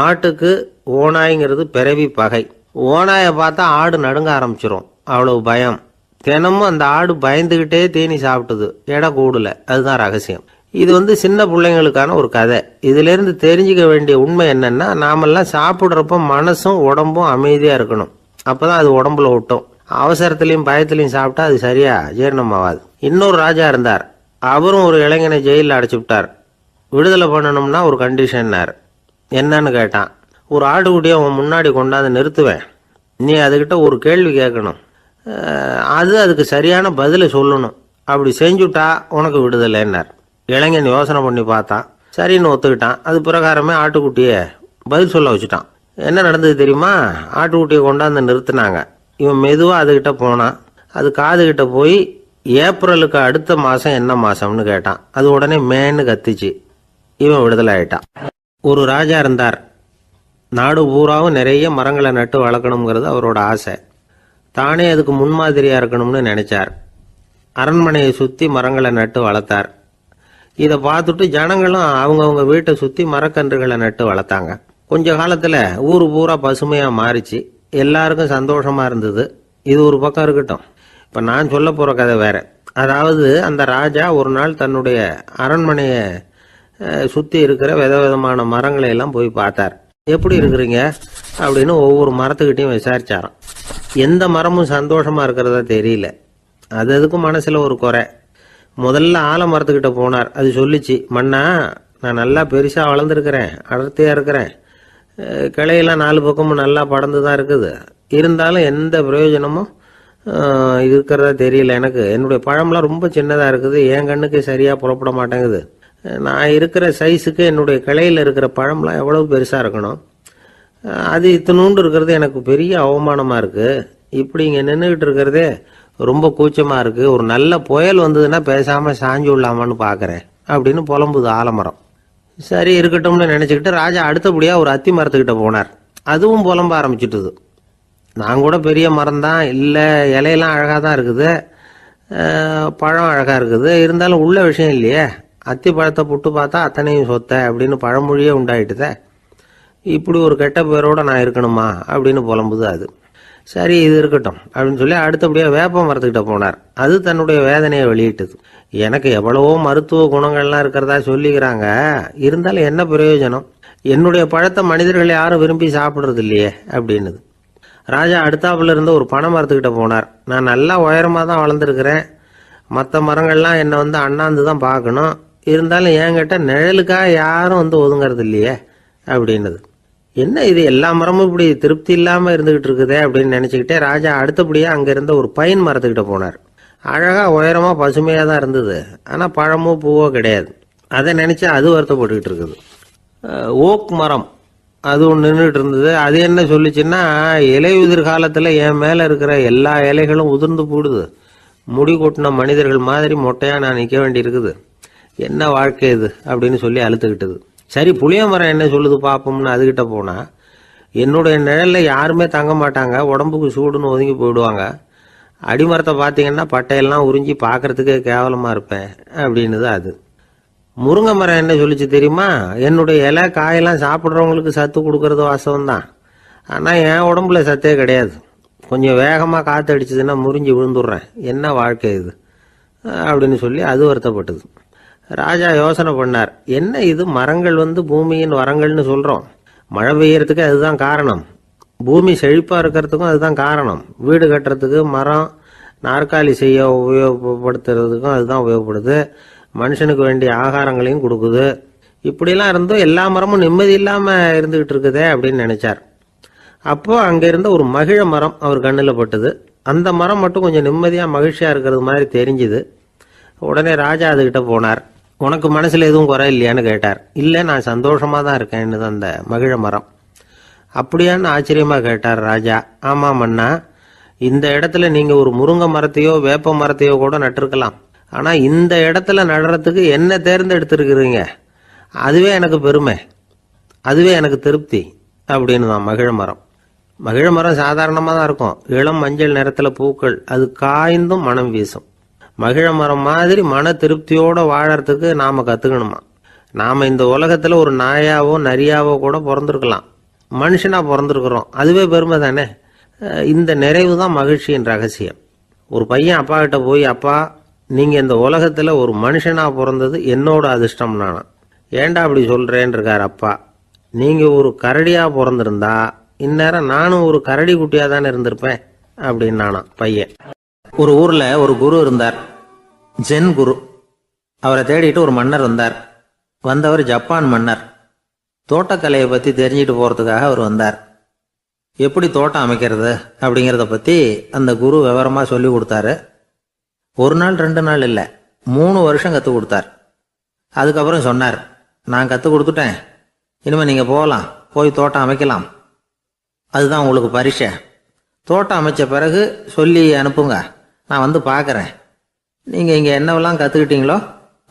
ஆட்டுக்கு ஓநாய்ங்கிறது பிறவி பகை. ஓநாயை பார்த்தா ஆடு நடுங்க ஆரம்பிச்சிரும், அவ்வளவு பயம். தினமும் அந்த ஆடு பயந்துக்கிட்டே தீனி சாப்பிட்டுது, எடை கூடல. அதுதான் ரகசியம். இது சின்ன பிள்ளைங்களுக்கான ஒரு கதை. இதிலேருந்து தெரிஞ்சுக்க வேண்டிய உண்மை என்னன்னா, நாமெல்லாம் சாப்பிட்றப்ப மனசும் உடம்பும் அமைதியாக இருக்கணும். அப்போதான் அது உடம்புல ஒட்டும். அவசரத்துலையும் பயத்துலையும் சாப்பிட்டா அது சரியா ஜீரணம் ஆகாது. இன்னொரு ராஜா இருந்தார். அவரும் ஒரு இளைஞனை ஜெயிலில் அடைச்சி விட்டார். விடுதலை பண்ணணும்னா ஒரு கண்டிஷன்னார். என்னன்னு கேட்டான். ஒரு ஆட்டுக்குட்டியை அவன் முன்னாடி கொண்டாந்து நிறுத்துவேன், நீ அதுக்கிட்ட ஒரு கேள்வி கேட்கணும், அதுக்கு சரியான பதிலை சொல்லணும். அப்படி செஞ்சுட்டா உனக்கு விடுதலைன்னார். இளைஞன் யோசனை பண்ணி பார்த்தான். சரின்னு ஒத்துக்கிட்டான். அது பிரகாரமே ஆட்டுக்குட்டியை பதில் சொல்ல வச்சுட்டான். என்ன நடந்தது தெரியுமா? ஆட்டுக்குட்டியை கொண்டாந்து நிறுத்தினாங்க. இவன் மெதுவாக அதுக்கிட்ட போனான். அது காதுகிட்ட போய் ஏப்ரலுக்கு அடுத்த மாதம் என்ன மாதம்னு கேட்டான். அது உடனே மேன்னு கத்திச்சு. இவன் விடுதலை ஆயிட்டான். ஒரு ராஜா இருந்தார். நாடு பூராவும் நிறைய மரங்களை நட்டு வளர்க்கணுங்கிறது அவரோட ஆசை. தானே அதுக்கு முன்மாதிரியாக இருக்கணும்னு நினைச்சார். அரண்மனையை சுற்றி மரங்களை நட்டு வளர்த்தார். இதை பார்த்துட்டு ஜனங்களும் அவங்கவுங்க வீட்டை சுற்றி மரக்கன்றுகளை நட்டு வளர்த்தாங்க. கொஞ்ச காலத்தில் ஊர் பூரா பசுமையாக மாறிச்சு. எல்லாருக்கும் சந்தோஷமாக இருந்தது. இது ஒரு பக்கம் இருக்கட்டும். இப்போ நான் சொல்ல போகிற கதை வேற. அதாவது, அந்த ராஜா ஒரு நாள் தன்னுடைய அரண்மனையை சுற்றி இருக்கிற விதவிதமான மரங்களை எல்லாம் போய் பார்த்தார். எப்படி இருக்கிறீங்க அப்படின்னு ஒவ்வொரு மரத்துக்கிட்டையும் விசாரிச்சாராம். எந்த மரமும் சந்தோஷமாக இருக்கிறதா தெரியல. அதுக்கும் மனசில் ஒரு குறை. முதல்ல ஆலமரத்துக்கிட்ட போனார். அது சொல்லிச்சு, மன்னா, நான் நல்லா பெருசாக வளர்ந்துருக்கிறேன், அடர்த்தியாக இருக்கிறேன், கிளையெல்லாம் 4 பக்கமும் நல்லா படர்ந்து தான் இருக்குது. இருந்தாலும் எந்த பிரயோஜனமும் இருக்கிறதா தெரியல எனக்கு. என்னுடைய பழம்லாம் ரொம்ப சின்னதாக இருக்குது, என் கண்ணுக்கு சரியாக புறப்பட மாட்டேங்குது. நான் இருக்கிற சைஸுக்கு என்னுடைய கிளையில் இருக்கிற பழம்லாம் எவ்வளவு பெருசாக இருக்கணும், அது இத்தினூண்டு இருக்கிறது எனக்கு பெரிய அவமானமாக இருக்குது. இப்படி இங்கே நின்றுக்கிட்டு இருக்கிறதே ரொம்ப கூச்சமாக இருக்குது. ஒரு நல்ல புயல் வந்ததுன்னா பேசாமல் சாஞ்சு விடலாமான்னு பார்க்குறேன் அப்படின்னு புலம்புது ஆலமரம். சரி இருக்கட்டும்னு நினச்சிக்கிட்டு ராஜா அடுத்தபடியாக ஒரு அத்தி மரத்துக்கிட்ட போனார். அதுவும் புலம்ப ஆரம்பிச்சுட்டுது. நான் கூட பெரிய மரம் தான், இல்லை இலையெல்லாம் அழகாக தான் இருக்குது, பழம் அழகாக இருக்குது, இருந்தாலும் உள்ள விஷயம் இல்லையே, அத்தி பழத்தை புட்டு பார்த்தா அத்தனையும் சொத்த அப்படின்னு பழமொழியே உண்டாயிட்டுதே. இப்படி ஒரு கெட்ட பேரோட நான் இருக்கணுமா அப்படின்னு புலம்புது அது. சரி இது இருக்கட்டும் அப்படின்னு சொல்லி அடுத்தபடியாக வேப்ப மரத்துக்கிட்ட போனார். அது தன்னுடைய வேதனையை வெளியிட்டது. எனக்கு எவ்வளவோ மருத்துவ குணங்கள்லாம் இருக்கிறதா சொல்லிக்கிறாங்க, இருந்தாலும் என்ன பிரயோஜனம், என்னுடைய பழத்தை மனிதர்கள் யாரும் விரும்பி சாப்பிட்றது இல்லையே அப்படின்னுது. ராஜா அடுத்தாப்புல இருந்த ஒரு பனை மரத்துக்கிட்ட போனார். நான் நல்லா உயரமாக தான் வளர்ந்துருக்கிறேன், மற்ற மரங்கள்லாம் என்னை அண்ணாந்து தான் பார்க்கணும், இருந்தாலும் என்கிட்ட நிழலுக்காக யாரும் ஒதுங்கிறது இல்லையே அப்படின்னுது. என்ன இது எல்லா மரமும் இப்படி திருப்தி இல்லாமல் இருந்துகிட்டு இருக்குதே அப்படின்னு நினச்சிக்கிட்டே ராஜா அடுத்தபடியாக அங்கே இருந்த ஒரு பைன் மரத்துக்கிட்ட போனார். அழகாக உயரமாக பசுமையாக தான் இருந்தது, ஆனால் பழமோ பூவோ கிடையாது. அதை நினச்சி அது வருத்தப்பட்டுக்கிட்டு இருக்குது. ஓக் மரம் அது ஒன்று நின்றுட்டு இருந்தது. அது என்ன சொல்லிச்சுன்னா, இலையுதிர் காலத்தில் என் மேலே இருக்கிற எல்லா இலைகளும் உதிர்ந்து போடுது, முடி கொட்டின மனிதர்கள் மாதிரி மொட்டையாக நான் நிற்க வேண்டி இருக்குது, என்ன வாழ்க்கை இது அப்படின்னு சொல்லி அழுத்துக்கிட்டது. சரி புளிய மரம் என்ன சொல்லுது பார்ப்போம்னு அதுகிட்ட போனால், என்னுடைய நிழலில் யாருமே தங்க மாட்டாங்க, உடம்புக்கு சூடுன்னு ஒதுங்கி போயிடுவாங்க, அடிமரத்தை பார்த்தீங்கன்னா பட்டையெல்லாம் உறிஞ்சி பார்க்கறதுக்கே கேவலமாக இருப்பேன் அப்படின்னுது அது. முருங்கை மரம் என்ன சொல்லிச்சு தெரியுமா, என்னுடைய இலை காயெல்லாம் சாப்பிட்றவங்களுக்கு சத்து கொடுக்கறது வாசவம் தான், ஆனால் என் உடம்புல சத்தே கிடையாது, கொஞ்சம் வேகமாக காற்று அடிச்சதுன்னா முறிஞ்சி விழுந்துடுறேன், என்ன வாழ்க்கை இது அப்படின்னு சொல்லி அது வருத்தப்பட்டது. ராஜா யோசனை பண்ணார், என்ன இது மரங்கள் பூமியின் வரங்கள்னு சொல்கிறோம், மழை பெய்யறதுக்கு அதுதான் காரணம், பூமி செழிப்பாக இருக்கிறதுக்கும் அதுதான் காரணம், வீடு கட்டுறதுக்கு மரம், நாற்காலி செய்ய உபயோகப்படுத்துறதுக்கும் அதுதான் உபயோகப்படுது, மனுஷனுக்கு வேண்டிய ஆகாரங்களையும் கொடுக்குது, இப்படிலாம் இருந்தும் எல்லா மரமும் நிம்மதி இல்லாமல் இருந்துகிட்டு இருக்குதே அப்படின்னு நினைச்சார். அப்போ அங்கே இருந்த ஒரு மகிழ மரம் அவர் கண்ணில் பட்டது. அந்த மரம் மட்டும் கொஞ்சம் நிம்மதியாக மகிழ்ச்சியாக இருக்கிறது மாதிரி தெரிஞ்சுது. உடனே ராஜா அதுகிட்ட போனார். உனக்கு மனசில் எதுவும் குறை இல்லையான்னு கேட்டார். இல்லை நான் சந்தோஷமாக தான் இருக்கேன்னு அந்த மகிழ மரம். அப்படியான்னு ஆச்சரியமாக கேட்டார் ராஜா. ஆமாம் மன்னா, இந்த இடத்துல நீங்கள் ஒரு முருங்கை மரத்தையோ வேப்ப மரத்தையோ கூட நட்டிருக்கலாம், ஆனால் இந்த இடத்துல நடுறதுக்கு என்ன தேர்ந்தெடுத்திருக்கிறீங்க, அதுவே எனக்கு பெருமை, அதுவே எனக்கு திருப்தி அப்படின்னு தான் மகிழ மரம். மகிழ மரம் சாதாரணமாக தான் இருக்கும், இளம் மஞ்சள் நிறத்தில் பூக்கள், அது காய்ந்தும் மனம் வீசும். மகிழ மரம் மாதிரி மன திருப்தியோடு வாழறதுக்கு நாம் கற்றுக்கணுமா. நாம் இந்த உலகத்தில் ஒரு நாயாவோ நரியாவோ கூட பிறந்திருக்கலாம், மனுஷனாக பிறந்திருக்கிறோம், அதுவே பெருமை தானே. இந்த நிறைவு தான் மகிழ்ச்சியின் ரகசியம். ஒரு பையன் அப்பா கிட்ட போய், அப்பா நீங்கள் இந்த உலகத்தில் ஒரு மனுஷனாக பிறந்தது என்னோட அதிர்ஷ்டம் நானா. ஏண்டா அப்படி சொல்கிறேன்னு இருக்கார் அப்பா. நீங்கள் ஒரு கரடியாக பிறந்திருந்தா இந்நேரம் நானும் ஒரு கரடி குட்டியாக தானே இருந்திருப்பேன் அப்படின்னு நானா பையன். ஒரு ஊரில் ஒரு குரு இருந்தார், ஜென் குரு. அவரை தேடிட்டு ஒரு மன்னர் வந்தார். வந்தவர் ஜப்பான் மன்னர். தோட்டக்கலையை பற்றி தெரிஞ்சுட்டு போகிறதுக்காக அவர் வந்தார். எப்படி தோட்டம் அமைக்கிறது அப்படிங்கிறத பற்றி அந்த குரு விவரமாக சொல்லி கொடுத்தாரு. ஒரு நாள் 2 நாள் இல்லை, 3 வருஷம் கற்றுக் கொடுத்தார். அதுக்கப்புறம் சொன்னார், நான் கற்றுக் கொடுத்துட்டேன், இனிமேல் நீங்கள் போகலாம், போய் தோட்டம் அமைக்கலாம், அதுதான் உங்களுக்கு பரிசை. தோட்டம் அமைச்ச பிறகு சொல்லி அனுப்புங்க, நான் பார்க்குறேன், நீங்கள் இங்கே என்னவெல்லாம் கற்றுக்கிட்டீங்களோ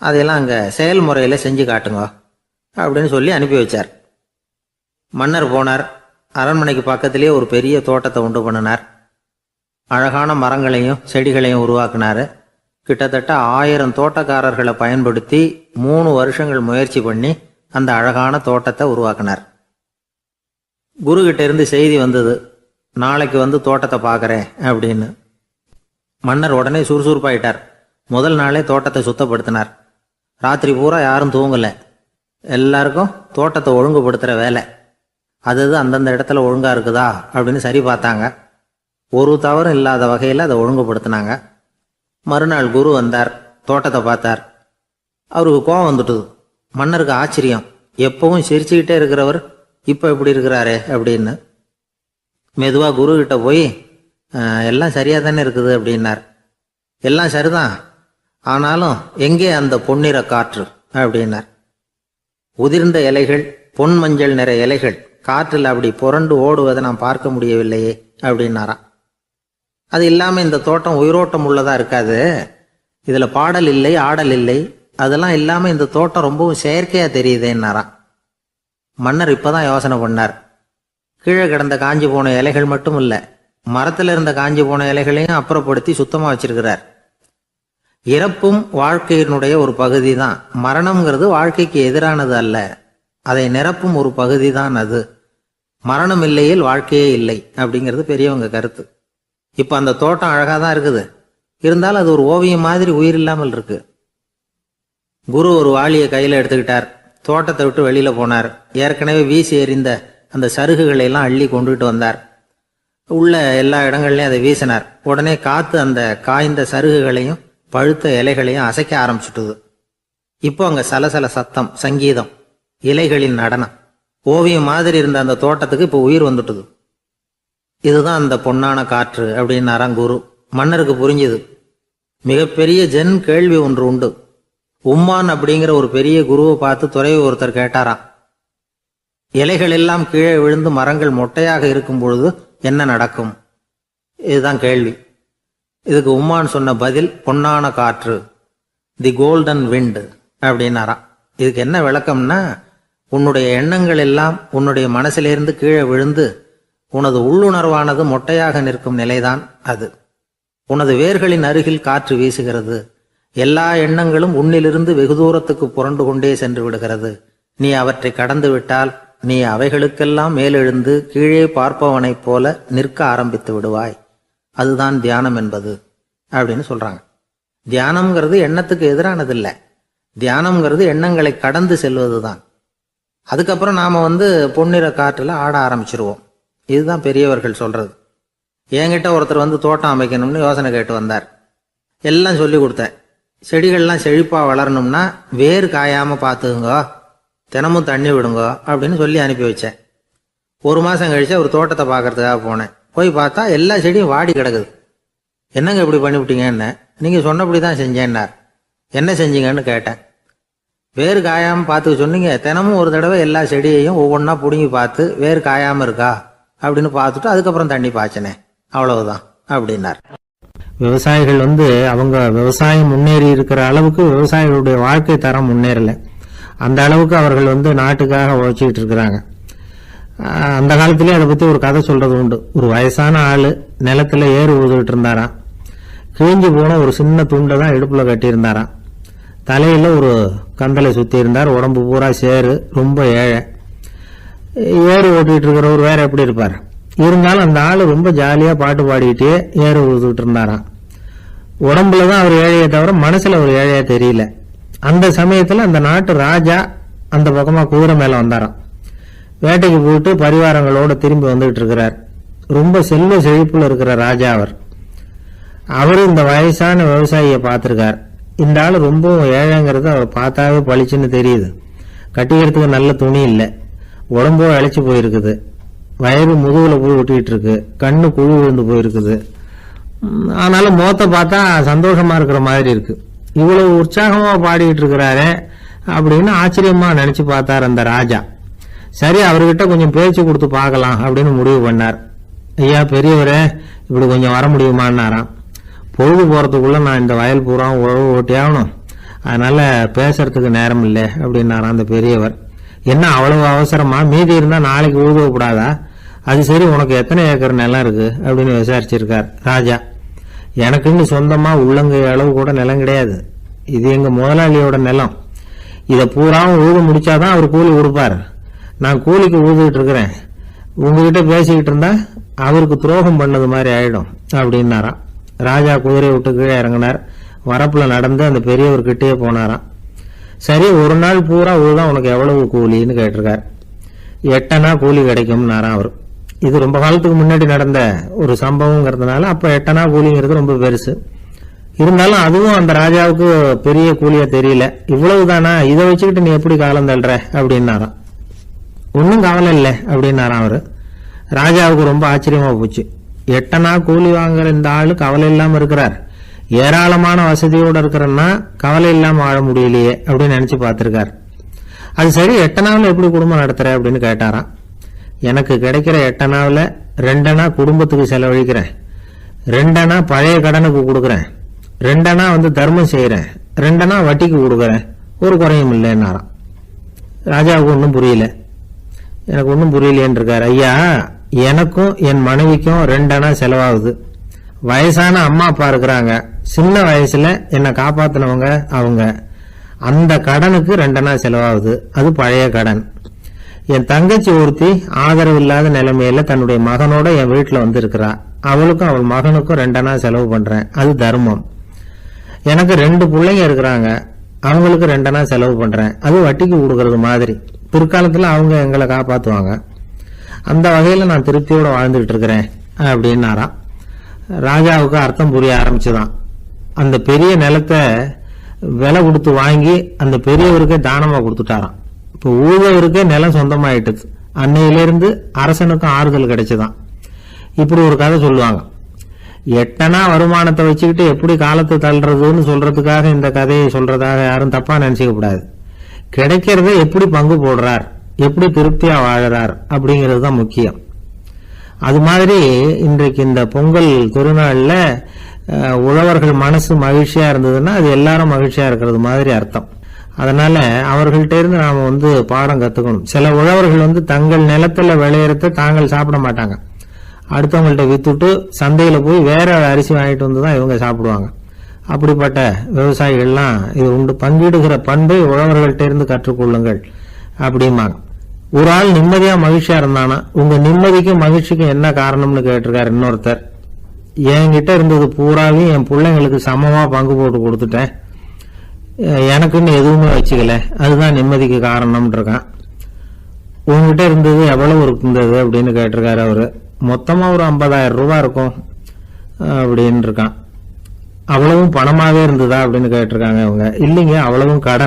அதையெல்லாம் அங்கே செயல்முறையில் செஞ்சு காட்டுங்க அப்படின்னு சொல்லி அனுப்பி வச்சார். மன்னர் போனார். அரண்மனைக்கு பக்கத்திலேயே ஒரு பெரிய தோட்டத்தை உண்டு பண்ணினார். அழகான மரங்களையும் செடிகளையும் உருவாக்கினார். கிட்டத்தட்ட 1000 தோட்டக்காரர்களை பயன்படுத்தி 3 வருஷங்கள் முயற்சி பண்ணி அந்த அழகான தோட்டத்தை உருவாக்கினார். குருகிட்ட இருந்து செய்தி வந்தது, நாளைக்கு தோட்டத்தை பார்க்குறேன் அப்படின்னு. மன்னர் உடனே சுறுசுறுப்பாயிட்டார். முதல் நாளே தோட்டத்தை சுத்தப்படுத்தினார். ராத்திரி பூரா யாரும் தூங்கலை. எல்லாருக்கும் தோட்டத்தை ஒழுங்குபடுத்துகிற வேலை. அது அந்தந்த இடத்துல ஒழுங்காக இருக்குதா அப்படின்னு சரி பார்த்தாங்க. ஒரு தவறும் இல்லாத வகையில் அதை ஒழுங்குபடுத்தினாங்க. மறுநாள் குரு வந்தார், தோட்டத்தை பார்த்தார். அவருக்கு கோபம் வந்துட்டுது. மன்னருக்கு ஆச்சரியம், எப்பவும் சிரிச்சுக்கிட்டே இருக்கிறவர் இப்போ இப்படி இருக்கிறாரே அப்படின்னு. மெதுவாக குருக்கிட்ட போய், எல்லாம் சரியாக தானே இருக்குது அப்படின்னார். எல்லாம் சரிதான், ஆனாலும் எங்கே அந்த பொன்னிற காற்று அப்படின்னார். உதிர்ந்த இலைகள், பொன் மஞ்சள் நிற இலைகள் காற்றில் அப்படி புரண்டு ஓடுவதை நான் பார்க்க முடியவில்லையே அப்படின்னாராம். அது இல்லாமல் இந்த தோட்டம் உயிரோட்டம் உள்ளதா இருக்காது, இதில் பாடல் இல்லை, ஆடல் இல்லை, அதெல்லாம் இல்லாமல் இந்த தோட்டம் ரொம்பவும் செயற்கையாக தெரியுதேன்னாராம். மன்னர் இப்போதான் யோசனை பண்ணார். கீழே கிடந்த காஞ்சி போன இலைகள் மட்டும் இல்லை, மரத்தில் இருந்த காஞ்சி போன இலைகளையும் அப்புறப்படுத்தி சுத்தமாக வச்சிருக்கிறார். இறப்பும் வாழ்க்கையினுடைய ஒரு பகுதி தான். மரணம்ங்கிறது வாழ்க்கைக்கு எதிரானது அல்ல, அதை நிரப்பும் ஒரு பகுதி தான் அது மரணம் இல்லையில் வாழ்க்கையே இல்லை அப்படிங்கிறது பெரியவங்க கருத்து. இப்போ அந்த தோட்டம் அழகாக தான் இருக்குது, இருந்தாலும் அது ஒரு ஓவியம் மாதிரி உயிர் இல்லாமல் இருக்கு. குரு ஒரு வாளியை கையில் எடுத்துக்கிட்டார், தோட்டத்தை விட்டு வெளியில் போனார். ஏற்கனவே வீசி எறிந்த அந்த சருகுகளை எல்லாம் அள்ளி கொண்டுகிட்டு வந்தார். உள்ள எல்லா இடங்கள்லையும் அதை வீசினார். உடனே காற்று அந்த காய்ந்த சருகுகளையும் பழுத்த இலைகளையும் அசைக்க ஆரம்பிச்சுட்டுது. இப்போ அங்கே சலசல சத்தம், சங்கீதம், இலைகளின் நடனம், ஓவியம் மாதிரி இருந்த அந்த தோட்டத்துக்கு இப்போ உயிர் வந்துட்டுது. இதுதான் அந்த பொன்னான காற்று அப்படின்னாராம் குரு. மன்னருக்கு புரிஞ்சுது. மிகப்பெரிய ஜென் கேள்வி ஒன்று உண்டு. உம்மான் அப்படிங்கிற ஒரு பெரிய குருவை பார்த்து துறவி ஒருத்தர் கேட்டாராம், இலைகள் எல்லாம் கீழே விழுந்து மரங்கள் மொட்டையாக இருக்கும் பொழுது என்ன நடக்கும்? இதுதான் கேள்வி. இதுக்கு உம்மான் சொன்ன பதில் பொன்னான காற்று, தி கோல்டன் விண்ட் அப்படின்னாராம். இதுக்கு என்ன விளக்கம்னா, உன்னுடைய எண்ணங்கள் எல்லாம் உன்னுடைய மனசிலிருந்து கீழே விழுந்து உனது உள்ளுணர்வானது மொட்டையாக நிற்கும் நிலைதான் அது. உனது வேர்களின் அருகில் காற்று வீசுகிறது. எல்லா எண்ணங்களும் உன்னிலிருந்து வெகு தூரத்துக்கு புரண்டு கொண்டே சென்று விடுகிறது. நீ அவற்றை கடந்து விட்டால் நீ அவைகளுக்கெல்லாம் மேலெழுந்து கீழே பார்ப்பவனைப் போல நிற்க ஆரம்பித்து விடுவாய். அதுதான் தியானம் என்பது அப்படின்னு சொல்றாங்க. தியானம்ங்கிறது எண்ணத்துக்கு எதிரானதில்லை. தியானம்ங்கிறது எண்ணங்களை கடந்து செல்வதுதான். அதுக்கப்புறம் நாம பொன்னிற காற்றுல ஆட ஆரம்பிச்சிருவோம். இதுதான் பெரியவர்கள் சொல்றது. என்கிட்ட ஒருத்தர் தோட்டம் அமைக்கணும்னு யோசனை கேட்டு வந்தார். எல்லாம் சொல்லி கொடுத்தேன். செடிகள்லாம் செழிப்பா வளரணும்னா வேர் காயாம பார்த்துக்குங்க, தினமும் தண்ணி விடுங்க அப்படின்னு சொல்லி அனுப்பி வச்சேன். ஒரு மாசம் கழிச்சு அவர் தோட்டத்தை பார்க்கறதுக்காக போனேன். போய் பார்த்தா எல்லா செடியும் வாடி கிடக்குது. என்னங்க இப்படி பண்ணிவிட்டீங்கன்னு. நீங்க சொன்னபடிதான் செஞ்சேன்னார். என்ன செஞ்சீங்கன்னு கேட்டேன். வேர் காயாம பார்த்துக்க சொன்னீங்க, தினமும் ஒரு தடவை எல்லா செடியையும் ஒவ்வொன்றா பிடுங்கி பார்த்து வேர் காயாம இருக்கா அப்படின்னு பார்த்துட்டு அதுக்கப்புறம் தண்ணி பாய்ச்சனே, அவ்வளவுதான் அப்படின்னார். விவசாயிகள் அவங்க விவசாயம் முன்னேறி இருக்கிற அளவுக்கு விவசாயிகளுடைய வாழ்க்கை தரம் முன்னேறல. அந்த அளவுக்கு அவர்கள் நாட்டுக்காக உழைச்சிக்கிட்டு இருக்கிறாங்க. அந்த காலத்திலேயே அதை பத்தி ஒரு கதை சொல்றது உண்டு. ஒரு வயசான ஆளு நிலத்துல ஏறு உழுதுகிட்டு இருந்தாராம். கிழிஞ்சு போன ஒரு சின்ன துண்டை தான் இடுப்புல கட்டியிருந்தாராம். தலையில ஒரு கந்தலை சுத்தி இருந்தார். உடம்பு பூரா சேரு, ரொம்ப ஏழை. ஏறு ஓட்டிட்டு இருக்கிறவர் வேற எப்படி இருப்பார்? இருந்தாலும் அந்த ஆளு ரொம்ப ஜாலியா பாட்டு பாடிக்கிட்டே ஏறு உழுதுகிட்டு இருந்தாராம். உடம்புலதான் அவர் ஏழையை தவிர மனசுல ஒரு ஏழையா தெரியல. அந்த சமயத்துல அந்த நாட்டு ராஜா அந்த பக்கமா குதிரை மேல வந்தாராம். வேட்டைக்கு போயிட்டு பரிவாரங்களோட திரும்பி வந்துகிட்டு இருக்கிறார். ரொம்ப செல்வ செழிப்புல இருக்கிற ராஜா அவரு இந்த வயசான விவசாயியை பார்த்திருக்கார். இந்த ஆளு ரொம்ப ஏழைங்கிறது அவர் பார்த்தாவே பளிச்சுன்னு தெரியுது. கட்டிக்கிறதுக்கு நல்ல துணி இல்லை, உடம்போ இழைச்சி போயிருக்குது, வயிறு முதுகுல போய் ஒட்டிட்டு இருக்கு, கண்ணு குழு விழுந்து போயிருக்குது. ஆனாலும் முகத்தை பார்த்தா சந்தோஷமா இருக்கிற மாதிரி இருக்கு. இவ்வளவு உற்சாகமா பாடிட்டு இருக்கிறாரே அப்படின்னு ஆச்சரியமா நினைச்சு பார்த்தார் அந்த ராஜா. சரி, அவர்கிட்ட கொஞ்சம் பேச்சு கொடுத்து பார்க்கலாம் அப்படின்னு முடிவு பண்ணார். ஐயா பெரியவரே, இப்படி கொஞ்சம் வர முடியுமான்னாராம். பொழுது போறதுக்குள்ள நான் இந்த வயல் பூரா உழவு ஓட்டி ஆகணும், அதனால பேசுறதுக்கு நேரம் இல்லை அப்படின்னாராம் அந்த பெரியவர். என்ன அவ்வளவு அவசரமா? மீதி இருந்தா நாளைக்கு உழுவக்கூடாதா? அது சரி, உனக்கு எத்தனை ஏக்கர் நிலம் இருக்கு அப்படின்னு விசாரிச்சிருக்கார் ராஜா. எனக்குன்னு சொந்தமா உள்ளங்கை அளவு கூட நிலம் கிடையாது. இது எங்க முதலாளியோட நிலம். இதை பூராவும் உழுது முடிச்சாதான் அவர் கூலி கொடுப்பார். நான் கூலிக்கு உழுதுகிட்டு இருக்கிறேன். உங்ககிட்ட பேசிக்கிட்டு இருந்தா அவருக்கு துரோகம் பண்ணது மாதிரி ஆயிடும் அப்படின்னாராம். ராஜா குதிரையை விட்டு கீழே இறங்கினார். வரப்புல நடந்து அந்த பெரியவர்கிட்டயே போனாராம். சரி, ஒரு நாள் பூரா உழுதான் உனக்கு எவ்வளவு கூலின்னு கேட்டிருக்கார். 8 அணா கூலி கிடைக்கும்னாராம் அவர். இது ரொம்ப காலத்துக்கு முன்னாடி நடந்த ஒரு சம்பவங்கிறதுனால அப்ப 8 அணா கூலிங்கிறது ரொம்ப பெருசு. இருந்தாலும் அதுவும் அந்த ராஜாவுக்கு பெரிய கூலியா தெரியல. இவ்வளவுதானா, இதை வச்சுக்கிட்டு நீ எப்படி காலம் தள்ளுற அப்படின்னாராம். ஒன்னும் கவலை இல்லை அப்படின்னாராம் அவரு. ராஜாவுக்கு ரொம்ப ஆச்சரியமா போச்சு. 8 அணா கூலி வாங்குற இந்த ஆளு கவலை இல்லாம இருக்கிறார், ஏராளமான வசதியோட இருக்கிறன்னா கவலை இல்லாம வாழ முடியலையே அப்படின்னு நினைச்சு பார்த்திருக்கார். அது சரி, 8 அணாவில் எப்படி குடும்பம் நடத்துற அப்படின்னு கேட்டாராம். எனக்கு கிடைக்கிற 8 அணாவில் 2 அணா குடும்பத்துக்கு செலவழிக்கிறேன், 2 அணா பழைய கடனுக்கு கொடுக்குறேன், 2 அணா தர்மம் செய்யறேன், 2 அணா வட்டிக்கு கொடுக்குறேன், ஒரு குறையும் இல்லைன்னாராம். ராஜாவுக்கு ஒன்றும் புரியல. எனக்கு ஒன்றும் புரியலேன்னு இருக்காரு. ஐயா, எனக்கும் என் மனைவிக்கும் 2 அணா செலவாகுது. வயசான அம்மா அப்பா இருக்கிறாங்க, சின்ன வயசுல என்னை காப்பாத்தினவங்க அவங்க. அந்த கடனுக்கு 2 அணா செலவாகுது, அது பழைய கடன். என் தங்கச்சி ஒருத்தி ஆதரவு இல்லாத நிலைமையில தன்னுடைய மகனோட என் வீட்டுல வந்து இருக்கிறா. அவளுக்கும் அவள் மகனுக்கும் 2 அணா செலவு பண்றேன், அது தர்மம். எனக்கு 2 பிள்ளைங்க இருக்கிறாங்க, அவங்களுக்கு 2 அணா செலவு பண்றேன், அது வட்டிக்கு கொடுக்கறது மாதிரி. பிற்காலத்துல அவங்க எங்களை காப்பாத்துவாங்க. அந்த வகையில நான் திருப்தியோட வாழ்ந்துகிட்டு இருக்கிறேன் அப்படின்னாராம். ராஜாவுக்கு அர்த்தம் புரிய ஆரம்பிச்சுதான். அந்த பெரிய நிலத்தை விலை கொடுத்து வாங்கி அந்த பெரியவருக்கே தானமா கொடுத்துட்டாராம். இப்போ ஊழவருக்கே நிலம் சொந்தமாயிட்டுது. அன்னையிலிருந்து அரசனுக்கும் ஆறுதல் கிடைச்சுதான். இப்படி ஒரு கதை சொல்லுவாங்க. 8 அணா வருமானத்தை வச்சுக்கிட்டு எப்படி காலத்தை தள்ளுறதுன்னு சொல்றதுக்காக இந்த கதையை சொல்றதாக யாரும் தப்பா நினைச்சுக்க கூடாது. கிடைக்கிறத எப்படி பங்கு போடுறார், எப்படி திருப்தியா வாழறார் அப்படிங்கிறது தான் முக்கியம். அது மாதிரி இன்றைக்கு இந்த பொங்கல் திருநாள்ல உழவர்கள் மனசு மகிழ்ச்சியா இருந்ததுன்னா அது எல்லாரும் மகிழ்ச்சியா இருக்கிறது மாதிரி அர்த்தம். அதனால அவர்கள்ட்ட இருந்து நாம பாடம் கத்துக்கணும். சில உழவர்கள் தங்கள் நிலத்துல விளையறத தாங்கள் சாப்பிட மாட்டாங்க, அடுத்தவங்கள்ட்ட வித்துட்டு சந்தையில போய் வேற அரிசி வாங்கிட்டு வந்துதான் இவங்க சாப்பிடுவாங்க. அப்படிப்பட்ட விவசாயிகள்லாம் இது உண்டு. பங்கிடுகிற பண்பை உழவர்கள்ட்ட இருந்து கற்றுக்கொள்ளுங்கள் அப்படிம்பாங்க. ஒரு ஆள் நிம்மதியா மகிழ்ச்சியா இருந்தானா, உங்க நிம்மதிக்கும் மகிழ்ச்சிக்கும் என்ன காரணம்னு கேட்டிருக்காரு இன்னொருத்தர். என்கிட்ட இருந்தது பூராவையும் என் பிள்ளைங்களுக்கு சமமா பங்கு போட்டு கொடுத்துட்டேன், எனக்குன்னு எதுவுமே வச்சுக்கல, அதுதான் நிம்மதிக்கு காரணம்னு இருக்கான். உங்ககிட்ட இருந்தது எவ்வளவு இருந்தது அப்படின்னு கேட்டிருக்காரு அவரு. மொத்தமா ஒரு 50,000 ரூபாய் இருக்கும் அப்படின்னு இருக்கான். அவ்வளவும் பணமாவே இருந்ததா அப்படின்னு கேட்டிருக்காங்க அவங்க. இல்லைங்க, அவ்வளவும் கடன்.